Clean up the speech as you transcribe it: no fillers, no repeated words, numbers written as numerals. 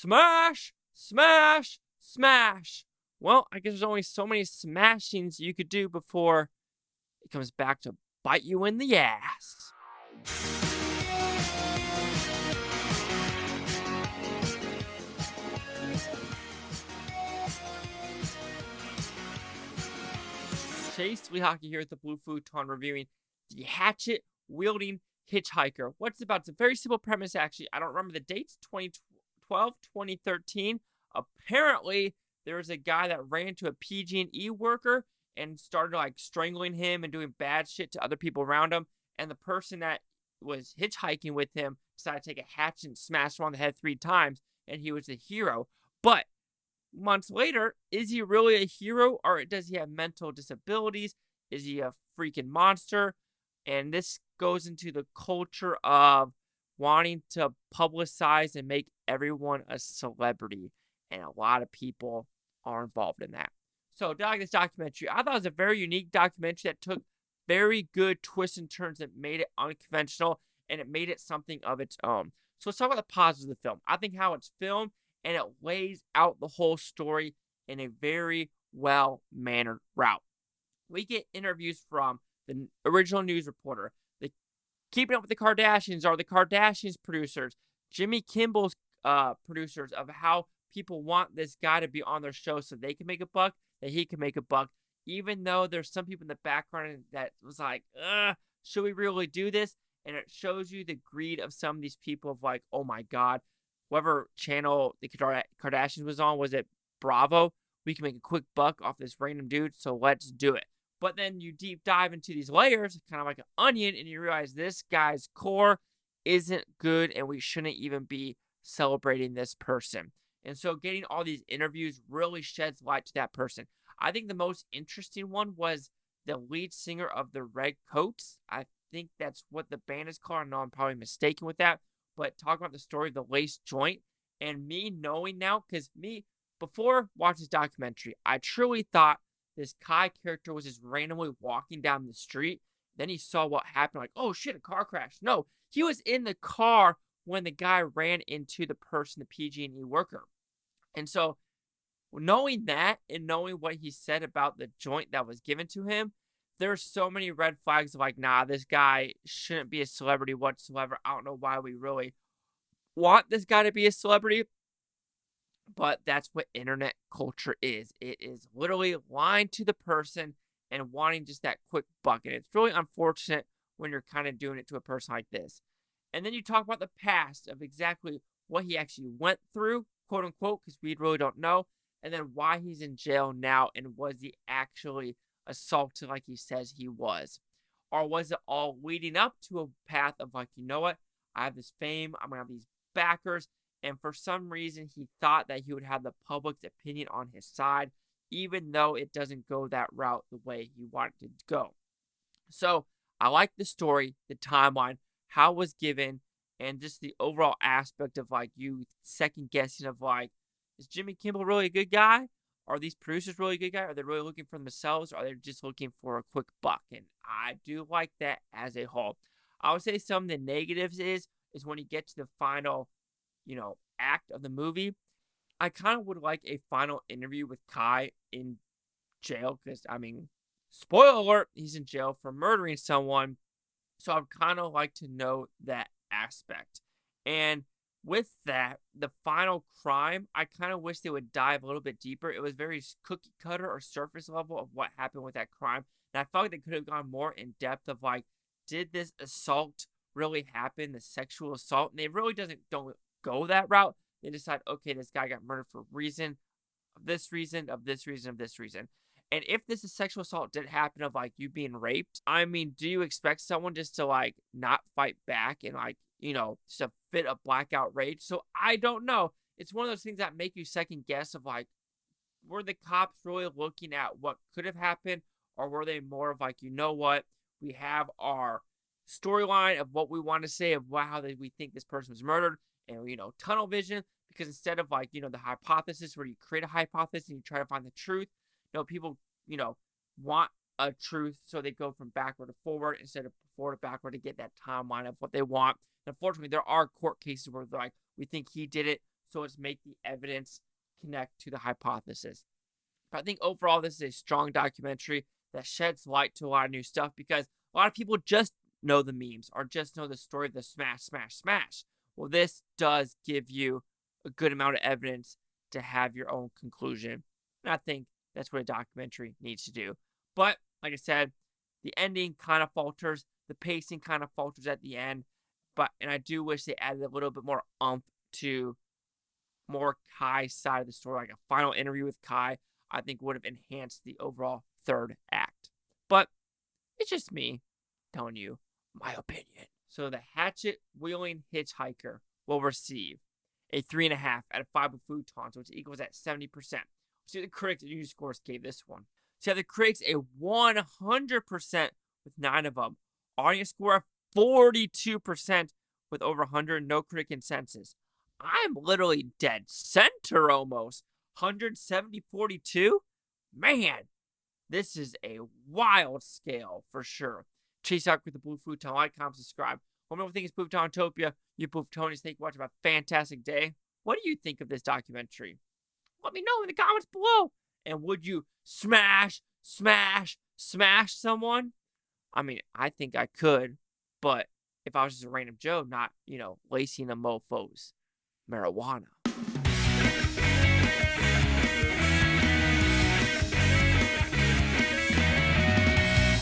Smash! Smash! Smash! Well, I guess there's only so many smashings you could do before it comes back to bite you in the ass. Chase Lehocky here at the Blue Futon reviewing the Hatchet Wielding Hitchhiker. What's it about? It's a very simple premise, actually. I don't remember the dates, 2012, 2013. Apparently, there was a guy that ran into a PG&E worker and started like strangling him and doing bad shit to other people around him. And the person that was hitchhiking with him decided to take a hatchet and smash him on the head 3 times, and he was the hero. But months later, is he really a hero, or does he have mental disabilities? Is he a freaking monster? And this goes into the culture of wanting to publicize and make everyone a celebrity, and a lot of people are involved in that. So, dog, this documentary, I thought it was a very unique documentary that took very good twists and turns that made it unconventional, and it made it something of its own. So let's talk about the positives of the film. I think how it's filmed, and it lays out the whole story in a very well-mannered route. We get interviews from the original news reporter, the Keeping Up with the Kardashians are the Kardashians producers, Jimmy Kimmel's producers, of how people want this guy to be on their show so they can make a buck, that he can make a buck, even though there's some people in the background that was like, should we really do this? And it shows you the greed of some of these people of like, oh my God, whatever channel the Kardashians was on, was it Bravo? We can make a quick buck off this random dude, so let's do it. But then you deep dive into these layers, kind of like an onion, and you realize this guy's core isn't good, and we shouldn't even be celebrating this person. And so getting all these interviews really sheds light to that person. I think the most interesting one was the lead singer of the Red Coats. I think that's what the band is called. I know I'm probably mistaken with that. But talk about the story of the lace joint, and me knowing now, because before watching this documentary, I truly thought this Kai character was just randomly walking down the street. Then he saw what happened, like, oh shit, a car crash. No, he was in the car when the guy ran into the person, the PG&E worker. And so, knowing that and knowing what he said about the joint that was given to him, there's so many red flags of like, nah, this guy shouldn't be a celebrity whatsoever. I don't know why we really want this guy to be a celebrity, but that's what internet culture is. It is literally lying to the person and wanting just that quick buck. And it's really unfortunate when you're kind of doing it to a person like this. And then you talk about the past of exactly what he actually went through, quote unquote, because we really don't know. And then why he's in jail now, and was he actually assaulted like he says he was? Or was it all leading up to a path of like, you know what? I have this fame, I'm going to have these backers, and for some reason he thought that he would have the public's opinion on his side, even though it doesn't go that route the way he wanted it to go. So I like the story, the timeline, how it was given, and just the overall aspect of like you second guessing of like, is Jimmy Kimmel really a good guy? Are these producers really a good guy? Are they really looking for themselves? Or are they just looking for a quick buck? And I do like that as a whole. I would say some of the negatives is when you get to the final, act of the movie. I kind of would like a final interview with Kai in jail because, spoiler alert, he's in jail for murdering someone. So I'd kind of like to know that aspect. And with that, the final crime, I kind of wish they would dive a little bit deeper. It was very cookie cutter or surface level of what happened with that crime. And I felt like they could have gone more in depth of like, did this assault really happen, the sexual assault? And they really don't go that route. They decide, okay, this guy got murdered for reason, of this reason, of this reason, of this reason. And if this is sexual assault did happen of like you being raped, do you expect someone just to like not fight back and like, just a fit of blackout rage? So I don't know. It's one of those things that make you second guess of like, were the cops really looking at what could have happened, or were they more of like, you know what, we have our storyline of what we want to say of how we think this person was murdered, and tunnel vision, because instead of like the hypothesis where you create a hypothesis and you try to find the truth, people want a truth, so they go from backward to forward instead of forward to backward to get that timeline of what they want. And unfortunately, there are court cases where they're like, we think he did it, so as to make the evidence connect to the hypothesis. But I think overall, this is a strong documentary that sheds light to a lot of new stuff, because a lot of people just know the memes or just know the story of the smash, smash, smash. Well, this does give you a good amount of evidence to have your own conclusion. And I think that's what a documentary needs to do. But like I said, the ending kind of falters. The pacing kind of falters at the end. And I do wish they added a little bit more oomph to more Kai's side of the story. Like a final interview with Kai, I think would have enhanced the overall third act. But it's just me telling you my opinion. So the Hatchet Wielding Hitchhiker will receive a 3.5 out of 5 with Futons, which equals at 70%. So the critics and news scores gave this one. So the critics a 100% with 9 of them. Audience score of 42% with over 100. No critic consensus. I'm literally dead center almost. 170-42? Man, this is a wild scale for sure. Chase out with the Blue Futon. Like, comment, subscribe. Let me know what you think is Futontopia. You Futonians, thank you for watching. Have a fantastic day. What do you think of this documentary? Let me know in the comments below. And would you smash someone? I mean, I think I could. But if I was just a random Joe, not, lacing a mofo's marijuana.